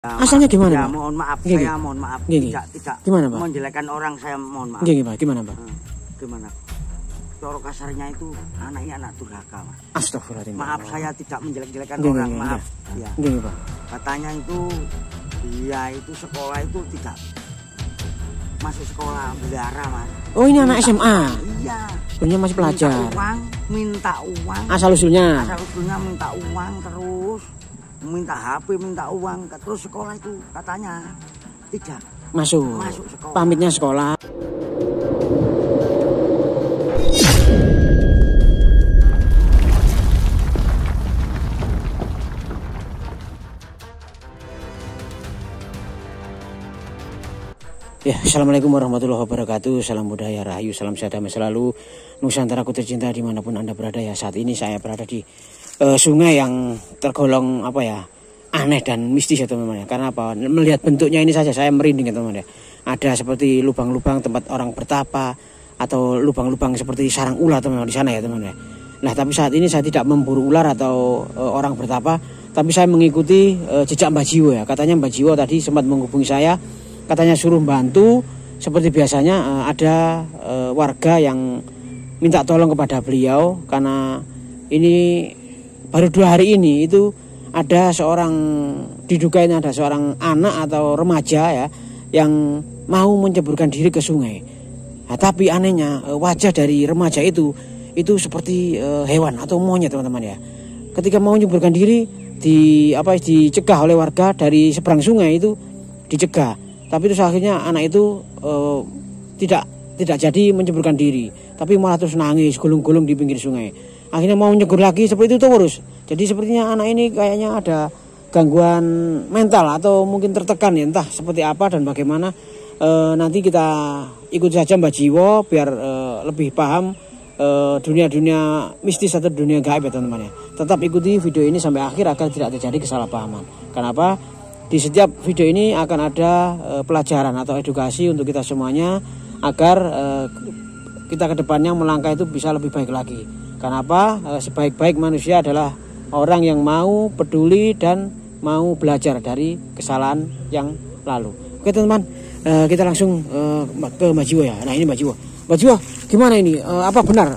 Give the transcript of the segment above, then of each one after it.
Asalnya gimana, ya, Pak? Mohon maaf, Gini. saya mohon maaf. Gini. Tidak Gimana, Pak? menjelekkan orang, saya mohon maaf. Gini, Pak. Gimana, Pak? Gimana? Coro kasarnya itu anaknya anak durhaka, Mas. Astagfirullahaladzim. Maaf, saya tidak menjelek-jelekan Gini, orang, gini, maaf. Ya. Gini, Pak. Katanya itu dia itu sekolah itu tidak masuk sekolah bendara, Mas. Oh, ini anak SMA. Iya. Sebenarnya masih pelajar. Minta uang. Asal usulnya. Asal usulnya minta uang terus. Minta HP, minta uang, terus sekolah itu katanya tidak Masuk sekolah. Pamitnya sekolah. Ya, assalamualaikum warahmatullahi wabarakatuh. Salam budaya rahayu, salam sehat damai selalu. Nusantaraku tercinta dimanapun Anda berada ya. Saat ini saya berada di sungai yang tergolong aneh dan mistis ya teman-teman ya. Karena apa? Melihat bentuknya ini saja saya merinding ya teman-teman ya. Ada seperti lubang-lubang tempat orang bertapa atau lubang-lubang seperti sarang ular teman-teman di sana ya teman-teman ya. Nah, tapi saat ini saya tidak memburu ular atau orang bertapa, tapi saya mengikuti jejak Mbak Jiwo ya. Katanya Mbak Jiwo tadi sempat menghubungi saya, katanya suruh bantu seperti biasanya. Ada warga yang minta tolong kepada beliau karena ini baru 2 hari ini itu ada seorang, diduga ini ada seorang anak atau remaja ya yang mau menceburkan diri ke sungai. Nah, tapi anehnya wajah dari remaja itu seperti hewan atau monyet teman-teman ya. Ketika mau menceburkan diri dicegah oleh warga dari seberang sungai itu, dicegah. Tapi terus akhirnya anak itu tidak jadi menceburkan diri, tapi malah terus nangis gulung-gulung di pinggir sungai. Akhirnya mau nyegur lagi seperti itu terus. Jadi sepertinya anak ini kayaknya ada gangguan mental atau mungkin tertekan ya, entah seperti apa dan bagaimana. Nanti kita ikut saja Mbak Jiwo biar lebih paham dunia-dunia mistis atau dunia gaib ya teman-teman ya. Tetap ikuti video ini sampai akhir agar tidak terjadi kesalahpahaman. Kenapa? Di setiap video ini akan ada pelajaran atau edukasi untuk kita semuanya agar kita ke depannya melangkah itu bisa lebih baik lagi. Kenapa? Sebaik-baik manusia adalah orang yang mau peduli dan mau belajar dari kesalahan yang lalu. Oke teman-teman, kita langsung ke Mbak Jiwo ya. Nah ini Mbak Jiwo. Mbak Jiwo, gimana ini? Apa benar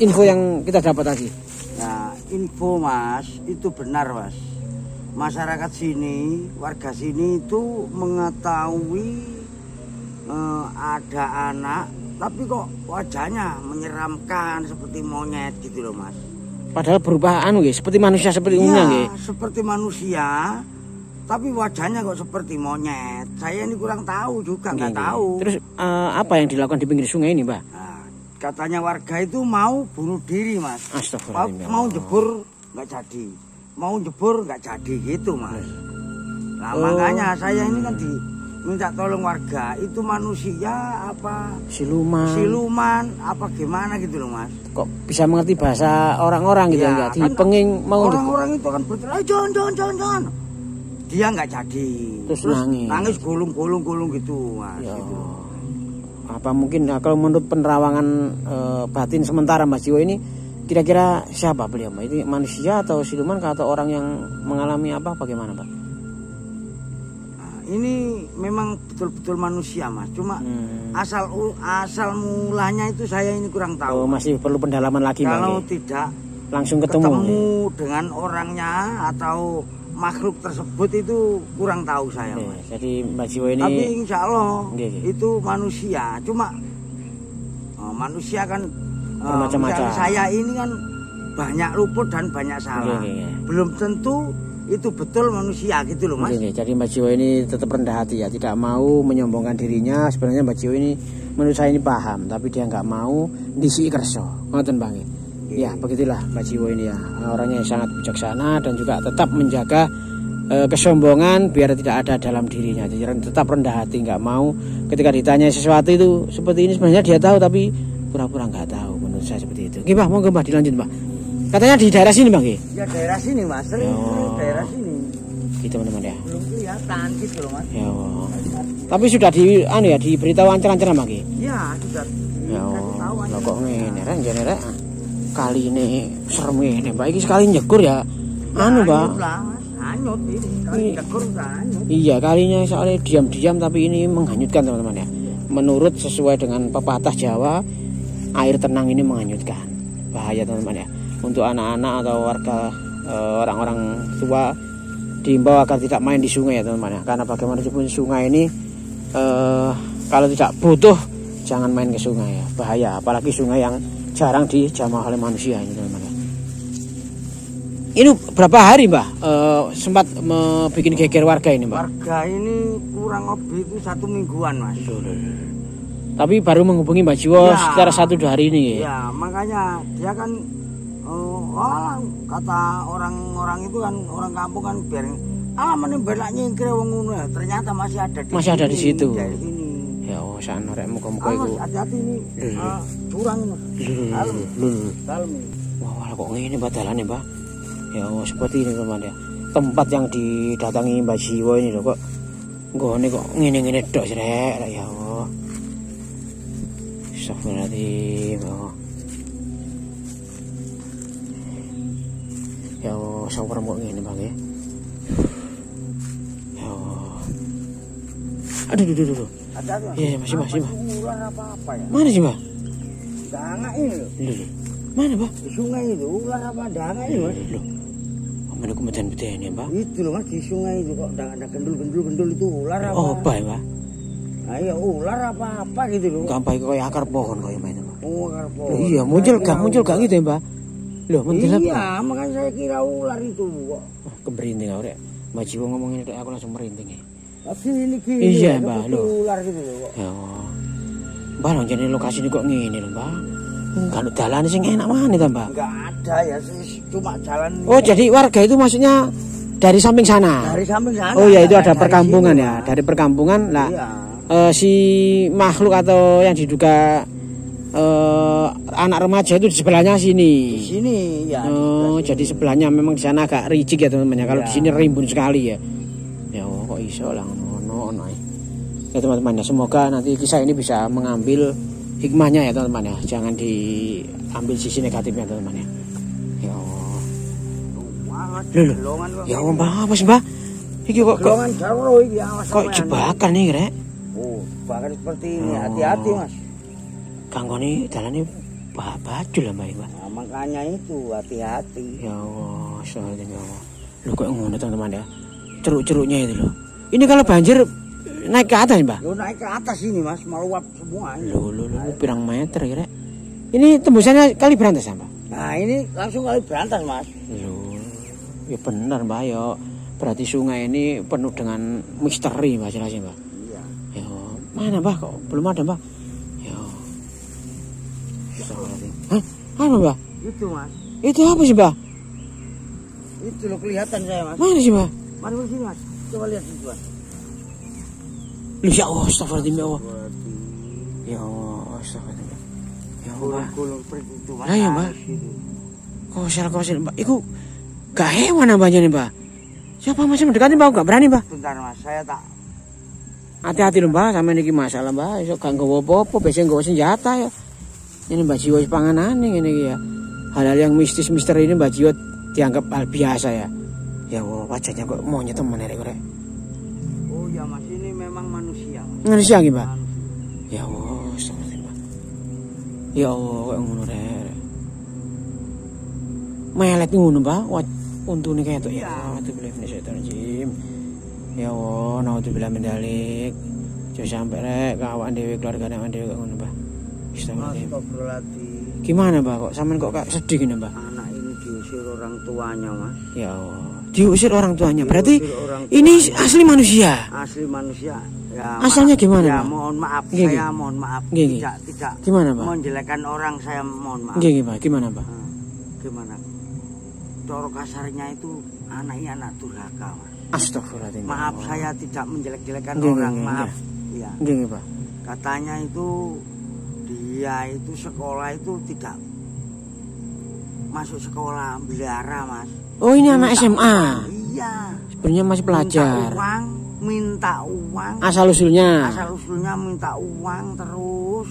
info yang kita dapat tadi? Nah, info Mas, itu benar Mas. Masyarakat sini, warga sini itu mengetahui ada anak, tapi kok wajahnya menyeramkan seperti monyet gitu loh Mas. Padahal berubah seperti manusia seperti umumnya nggih. Seperti manusia, tapi wajahnya kok seperti monyet. Saya ini kurang tahu juga, nggak tahu. Terus apa yang dilakukan di pinggir sungai ini, Mbak? Nah, katanya warga itu mau bunuh diri Mas. Astagfirullahaladzim. Mau jebur nggak jadi, mau jebur nggak jadi gitu Mas. Nah makanya saya ini kan minta tolong warga, itu manusia apa siluman apa gimana gitu loh Mas. Kok bisa mengerti bahasa orang-orang gitu ya? Kan penging mau orang-orang itu kan betul, jangan dia nggak jadi, terus nangis gulung gitu Mas ya. Gitu. Apa mungkin kalau menurut penerawangan batin sementara Mas Jiwo ini kira-kira siapa beliau Mbak? Ini manusia atau siluman atau orang yang mengalami apa bagaimana Pak? Ini memang betul-betul manusia Mas, cuma asal mulanya itu saya ini kurang tahu. Masih perlu pendalaman lagi kalau Mbak. Tidak langsung ketemu dengan orangnya atau makhluk tersebut itu kurang tahu saya Mas. Jadi Mbak Jiwo ini, tapi insya Allah itu manusia, cuma manusia kan bermacam-macam. Saya ini kan banyak luput dan banyak salah. Belum tentu itu betul manusia gitu loh Mas. Jadi Mbak Jiwo ini tetap rendah hati ya, tidak mau menyombongkan dirinya. Sebenarnya Mbak Jiwo ini menurut saya ini paham, tapi dia nggak mau disi kerso. Ngoten Bang. Ya begitulah Mbak Jiwo ini ya, orangnya yang sangat bijaksana dan juga tetap menjaga kesombongan biar tidak ada dalam dirinya. Jadi tetap rendah hati, nggak mau ketika ditanya sesuatu itu seperti ini sebenarnya dia tahu tapi pura-pura nggak tahu. Menurut saya seperti itu. Gimana? Mau Mbak dilanjut Mbak? Katanya di daerah sini Bang. Ya daerah sini Mas, sering daerah sini. Gitu teman-teman ya. Belum kelihatan gitu loh Mas. Ya. Tapi sudah diberitahu ancer-anceran Bang. Ya sudah. Ya. Lah kok ngene rek. Kali ini serem ngene Mbak, iki sekali nyegur ya. Mbak. hanyut ini. Kali Jagur udah hanyut. Iya, kalinya soalnya diam-diam tapi ini menghanyutkan teman-teman ya. Menurut sesuai dengan pepatah Jawa, air tenang ini menghanyutkan. Bahaya teman-teman ya. Untuk anak-anak atau warga orang-orang tua diimbau agar tidak main di sungai ya teman-teman ya. Karena bagaimanapun sungai ini kalau tidak butuh jangan main ke sungai ya. Bahaya, apalagi sungai yang jarang dijamah oleh manusia ini teman-teman ya. Ini berapa hari Mbah sempat bikin geger warga ini Mbah? Warga ini kurang lebih itu 1 mingguan Mas. Tapi baru menghubungi Mbak Jiwo sekitar 1-2 hari ini ya? Iya, makanya dia kan kata orang-orang itu kan, orang kampung kan biar meneh belak nyingkir wong ngono ya. Ternyata masih ada di situ. Dari sini. Ya Allah, sana rek muga-muga iku. Hati-hati ini. Curang ini. Dalam. Wah, kok ngene badalane, Mbak? Ya Allah, seperti ini teman ya. Tempat yang didatangi Mbak Jiwo ini loh kok nggone kok ngene-ngene tok rek. Ya Allah. Astagfirullahaladzim. Ya Allah, sabar kok ngene Bang ya. Ya Allah. Aduh. Ada. Iya, masih Mbak. Ular apa ya? Mana sih, Mbak? Dangak ini loh. Mana, Mbak? Di sungai itu ular apa dangak ini, Mas? Loh. Mana kemudian-kemudian ya, Mbak? Itu loh, Mas, di sungai itu kok ada gendul-gendul itu ular apa? Oh, apa ya, Mbak? Ayo ular apa gitu loh. Gampai kayak akar pohon kok main, Mbak. Oh, akar pohon. Loh, iya, muncul gak gitu ya, Mbak? Loh, mendelep. Iya, makanya saya kira ular itu kok. Kemerinding aku rek. Mbak Jiwo ngomongin itu aku langsung merinding ya. Tapi ini iya, Mbak, loh. Ular gitu loh. Ya Allah. Mbak, loh, jadi lokasi ini kok ngene loh, Mbak. Kalau jalan sing enak mana ta, Mbak? Enggak ada ya, cuma jalan. Oh, jadi warga itu maksudnya dari samping sana. Dari samping sana. Oh ya, itu ada perkampungan ya. Dari perkampungan lah. Iya. Si makhluk atau yang diduga anak remaja itu di sebelahnya sini. Di sini ya. Oh, jadi sebelahnya memang di sana agak ricik ya teman-teman ya. Kalau di sini rimbun sekali ya. Ya oh, kok iso lah ngono. Ya teman-teman ya, semoga nanti kisah ini bisa mengambil hikmahnya ya teman-teman ya. Jangan diambil sisi negatifnya teman-teman ya. Ya Allah. Loh. Ya Allah, Mbak, apa sih, Mbak? Iki kok kok jebakan nih, Rek? Oh, jebakan seperti ini. Hati-hati, Mas. Kanggone dalane bajul lah, Mbak. Nah, makanya itu hati-hati. Ya Allah, soalnya ya Allah. Loh kok ngono teman-teman ya. Ceruk-ceruknya itu loh. Ini kalau banjir naik ke atas, Mbak? Yo naik ke atas ini, Mas, meluap semua. Loh, pirang meter kira. Ini tembusannya kali Berantas, Mbak? Nah, ini langsung kali Berantas, Mas. Loh. Ya benar, Mbak, ya. Berarti sungai ini penuh dengan misteri, Mbak, jelasnya, Mbak. Iya. Ya, mana, Mbak? Kok belum ada, Mbak? Ya. Hah? Apa, Mbak? Itu, Mas. Itu apa sih, Mbak? Itu loh kelihatan saya, Mas. Mana sih, Mbak? Mari ke sini, Mas. Coba lihat itu, Mas. Loh, ya Allah, astagfirullahaladzim, ya Allah. Ya Allah, astagfirullahaladzim. Ya Allah. Gulung seperti itu, Mas. Lah ya, Mbak. Kosil, Mbak. Iku gak hewan nambahnya nih, Mbak. Siapa masih mendekati, Mbak? Gak berani, Mbak. Bentar, Mas. Saya tak. Hati-hati loh, Mbak. Sama ini masalah, Mbak. Esok gak nggawa apa-apa. Biasanya nggawa senjata ya. Ini Mbak Jiwo panganan ini ya. Hal-hal yang mistis-misteri ini Mbak Jiwo dianggap hal biasa ya. Ya Allah, wajahnya kok monyet temen ya, Rek. Oh ya, Mas, ini memang manusia, Mas. Manusia gitu, Mbak. Ya Allah, astagfirullah. Ya Allah, kok ngono, Rek. Melet ngono, Mbak. Untune kayak itu ya. Alhamdulillah minasyaitonirrajim. Ya Allah, naudzubillah min dzalik. Jangan sampai rek kawan dhewe keluargane awan dhewe kok ngono, Mbak. Astagfirullahaladzim. Gimana, Mbak? Kok sampean kok sedih gini, Mbak? Anak ini diusir orang tuanya, Mas. Ya Allah. Diusir orang tuanya. Berarti ini asli manusia. Asli manusia. Ya, asalnya gimana, ya, Mbak? mohon maaf. Gini. Saya mohon maaf. Gini. Tidak. Gimana, Mbak? Menjelekkan orang, saya mohon maaf. Gini, Mbak. Gimana, Mbak? Gimana? Coro kasarnya itu anaknya anak durhaka, Mas. Astagfirullahaladzim. Maaf, saya tidak menjelek-jelekan orang. Maaf. Ya. Gini, Pak. Katanya itu dia itu sekolah itu tidak masuk sekolah belara, Mas. Oh, ini anak SMA. Iya. Sebenarnya masih pelajar. Minta uang. Asal usulnya minta uang terus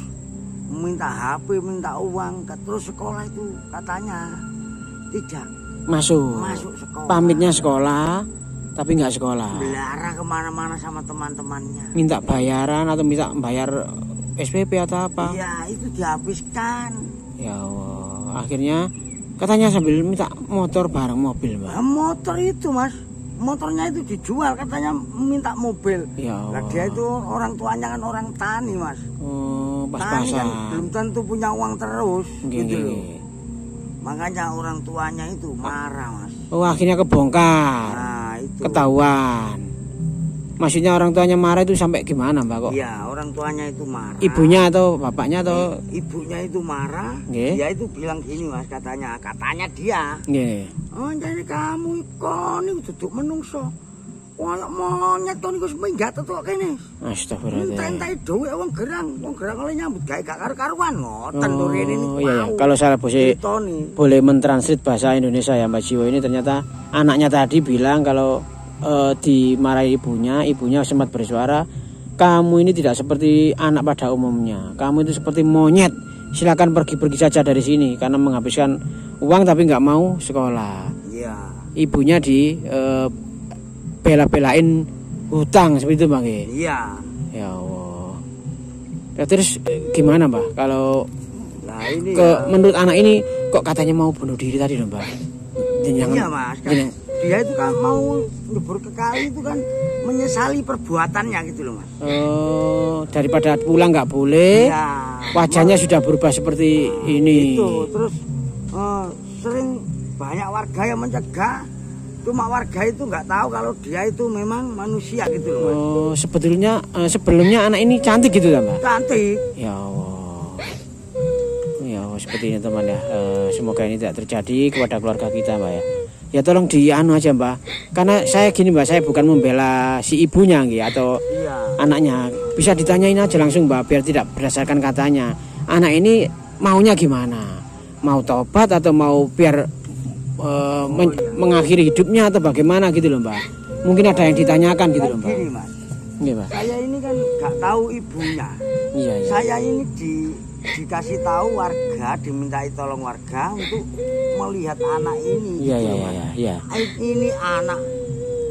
minta HP, minta uang, terus sekolah itu katanya tidak masuk sekolah. Pamitnya sekolah, Tapi nggak sekolah. Belara kemana-mana sama teman-temannya. Minta bayaran atau minta bayar SPP atau apa? Iya, itu dihabiskan. Ya Allah. Akhirnya katanya sambil minta motor bareng mobil, Mbak. Motor itu, Mas. Motornya itu dijual, katanya minta mobil. Ya Allah. Nah, dia itu orang tuanya kan orang tani, Mas. Oh, Tani pas-pasan. kan belum tentu punya uang terus, gitu loh. Nggih. Makanya orang tuanya itu marah, Mas. Oh, akhirnya kebongkar. Nah, itu. Ketahuan. Maksudnya orang tuanya marah itu sampai gimana, Mbak, kok? Iya, orang tuanya itu marah. Ibunya atau bapaknya atau Ibunya itu marah. Nggih. Dia itu bilang gini, Mas, katanya dia. nggih. Oh, jadi kamu kon iki duduk menungso. Wala monyet kon iku minggat kok kene. Astagfirullah. Entek-entek dhuwit wong gerang oleh nyambut gawe gak karo-karuan ngoten to rene niku. Iya, ya. Kalau saya boleh mentranslate bahasa Indonesia ya Mbak Jiwo, ini ternyata anaknya tadi bilang kalau dimarahi ibunya sempat bersuara, kamu ini tidak seperti anak pada umumnya, kamu itu seperti monyet, silakan pergi saja dari sini, karena menghabiskan uang tapi nggak mau sekolah. Iya. Ibunya di bela-belain hutang seperti itu Bang. Iya. Ya Allah. Ya, terus gimana Mbak kalau ini menurut anak ini kok katanya mau bunuh diri tadi loh Mbak? Iya Mas, kan dia itu kan mau nyebur ke kali itu kan menyesali perbuatannya gitu loh Mas. Oh, daripada pulang nggak boleh, ya, wajahnya sudah berubah seperti ini. Itu terus sering banyak warga yang mencegah, cuma warga itu nggak tahu kalau dia itu memang manusia gitu loh Mas. Oh, sebelumnya anak ini cantik gitu kan Mbak? Cantik. Ya Allah. Ya Allah, seperti ini teman ya. Semoga ini tidak terjadi kepada keluarga kita Mbak ya. Ya tolong dianu aja Mbak. Karena saya gini Mbak, saya bukan membela si ibunya gitu atau anaknya. Bisa ditanyain aja langsung Mbak, biar tidak berdasarkan katanya. Anak ini maunya gimana? Mau tobat atau mau biar mengakhiri hidupnya atau bagaimana gitu loh Mbak. Mungkin ada yang ditanyakan gitu loh Mbak. Gini Mas. Iya, Mbak. Saya ini kan nggak tahu ibunya. Iya. Saya ini dikasih tahu warga, dimintai tolong warga untuk melihat anak ini. Iya. Ini anak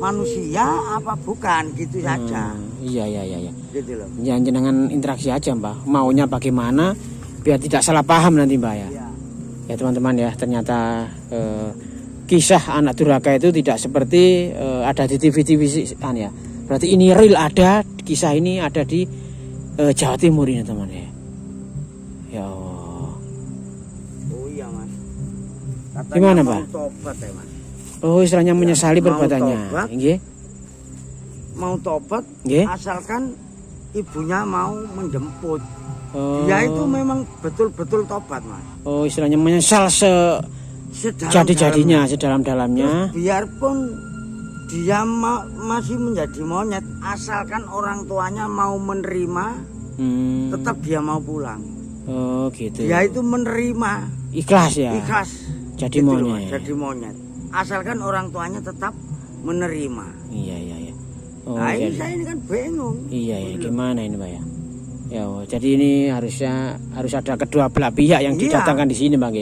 manusia apa bukan gitu saja. Iya. Gitu loh. Jangan jenengan interaksi aja Mbak. Maunya bagaimana biar tidak salah paham nanti Mbak ya. Iya. Ya teman-teman ya, ternyata kisah anak durhaka itu tidak seperti ada di TV-TV ya. Berarti ini real, ada kisah ini ada di Jawa Timur ini teman ya. Ya Allah. Oh iya Mas. Katanya gimana Pak? Tobat ya Mas. Oh istilahnya menyesali perbuatannya. Nggih. Mau tobat, asalkan ibunya mau menjemput. Oh. Dia itu memang betul-betul tobat Mas. Oh istilahnya menyesal jadi-jadinya, sedalam-dalamnya. Biarpun dia masih menjadi monyet, asalkan orang tuanya mau menerima, tetap dia mau pulang. Oh gitu. Dia itu menerima. Ikhlas ya. Ikhlas. Jadi gitu monyet. Jadi monyet. Asalkan orang tuanya tetap menerima. Iya. Oh, nah ini saya ini kan bingung. Iya, gimana ini Pak ya? Ya, jadi ini harus ada kedua belah pihak yang didatangkan di sini Bang.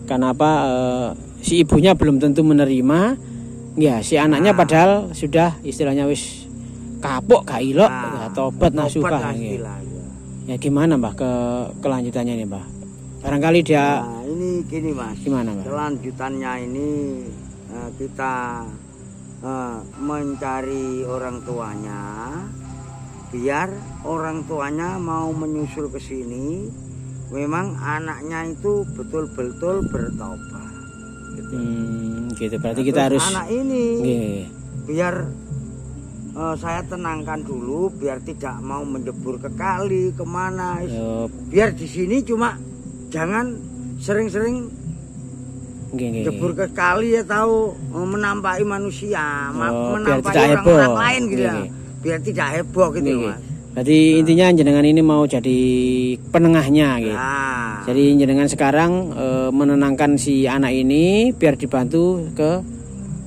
Karena apa? Si ibunya belum tentu menerima, ya si anaknya padahal sudah istilahnya wis kapok gak ilok, tobat nasuha. Ya gimana Mbah kelanjutannya nih Mbah? Barangkali dia ini gini Mas. Gimana Mbah? Kelanjutannya ini kita mencari orang tuanya. Biar orang tuanya mau menyusul ke sini, memang anaknya itu betul-betul bertobat. Gitu. Berarti kita harus anak ini biar saya tenangkan dulu, biar tidak mau menjebur ke kali kemana. Biar di sini cuma jangan sering-sering jebur ke kali atau menampaki manusia, menampaki orang lain gitu ya. Biar tidak heboh gitu Mas. Berarti intinya jenengan ini mau jadi penengahnya gitu. Jadi jenengan sekarang menenangkan si anak ini biar dibantu ke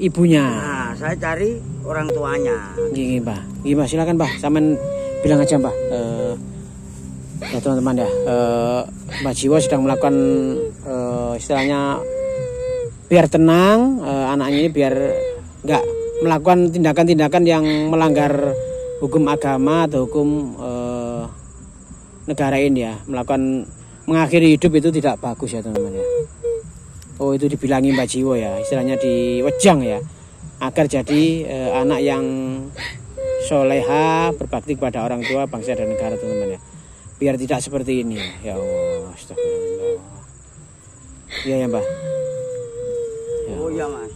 ibunya. Nah, saya cari orang tuanya. Gini Mbah, silakan Mbah, sampean bilang aja Mbah. Ya teman-teman ya, Mbak Jiwo sedang melakukan istilahnya biar tenang, anaknya ini biar nggak melakukan tindakan-tindakan yang melanggar hukum agama atau hukum negara ini ya, mengakhiri hidup itu tidak bagus ya teman-teman ya. Oh, itu dibilangi Mbak Jiwo ya, istilahnya diwejang ya, agar jadi anak yang soleha, berbakti kepada orang tua, bangsa dan negara teman-teman ya. Biar tidak seperti ini ya Allah. Astagfirullah. Iya ya Mbak. Ya. Oh ya Mas,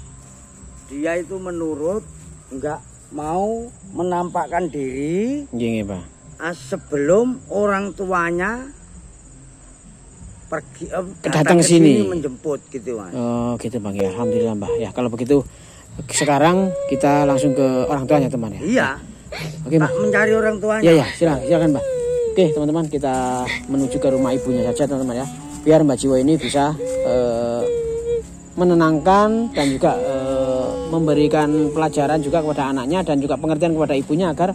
dia itu menurut enggak mau menampakkan diri. Iya Pak. Sebelum orang tuanya pergi datang ke sini menjemput gitu Mas. Oh gitu Bang ya, alhamdulillah Mbak ya. Kalau begitu sekarang kita langsung ke orang tuanya teman ya. Iya. Oke Mbak. Mencari orang tuanya. Iya ya, silakan Mbak. Oke teman-teman, kita menuju ke rumah ibunya saja teman-teman ya, biar Mbak Jiwo ini bisa menenangkan dan juga memberikan pelajaran juga kepada anaknya dan juga pengertian kepada ibunya agar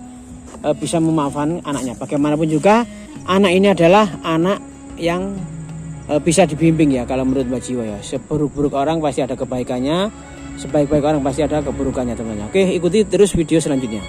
bisa memaafkan anaknya. Bagaimanapun juga anak ini adalah anak yang bisa dibimbing ya kalau menurut Mbak Jiwo ya. Seburuk-buruk orang pasti ada kebaikannya, sebaik-baik orang pasti ada keburukannya teman-teman. Oke, ikuti terus video selanjutnya.